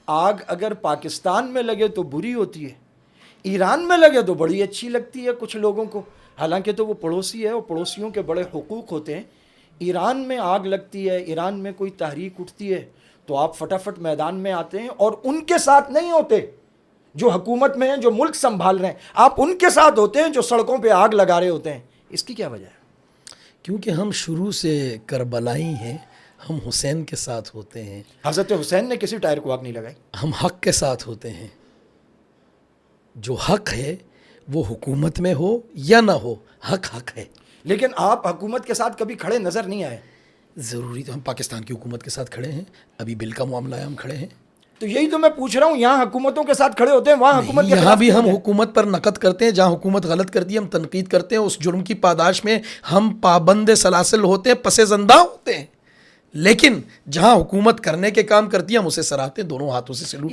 آگ اگر پاکستان میں لگے تو بری ہوتی ہے، ایران میں لگے تو بڑی اچھی لگتی ہے کچھ لوگوں کو، حالانکہ تو وہ پڑوسی ہے اور پڑوسیوں کے بڑے حقوق ہوتے ہیں۔ ایران میں آگ لگتی ہے، ایران میں کوئی تحریک اٹھتی ہے تو آپ فٹافٹ میدان میں آتے ہیں اور ان کے ساتھ نہیں ہوتے جو حکومت میں ہیں، جو ملک سنبھال رہے ہیں، آپ ان کے ساتھ ہوتے ہیں جو سڑکوں پہ آگ لگا رہے ہوتے ہیں۔ اس کی کیا وجہ ہے؟ کیونکہ ہم شروع سے کربلائی ہیں، ہم حسین کے ساتھ ہوتے ہیں، حضرت حسین نے کسی ٹائر کو آگ نہیں لگائی۔ ہم حق کے ساتھ ہوتے ہیں۔ جو حق ہے وہ حکومت میں ہو یا نہ ہو، حق حق ہے۔ لیکن آپ حکومت کے ساتھ کبھی کھڑے نظر نہیں آئے۔ ضروری تو ہم پاکستان کی حکومت کے ساتھ کھڑے ہیں، ابھی بل کا معاملہ ہے، ہم کھڑے ہیں۔ تو یہی تو میں پوچھ رہا ہوں، یہاں حکومتوں کے ساتھ کھڑے ہوتے ہیں، وہاں حکومت کے یہاں خلاف بھی کیوں ہم ہوتے ہیں؟ حکومت پر نقد کرتے ہیں، جہاں حکومت غلط کرتی ہے ہم تنقید کرتے ہیں، اس جرم کی پاداش میں ہم پابند سلاسل ہوتے ہیں، پس زندہ ہوتے ہیں، لیکن جہاں حکومت کرنے کے کام کرتی ہے ہم اسے سراہتے ہیں، دونوں ہاتھوں سے سلوٹ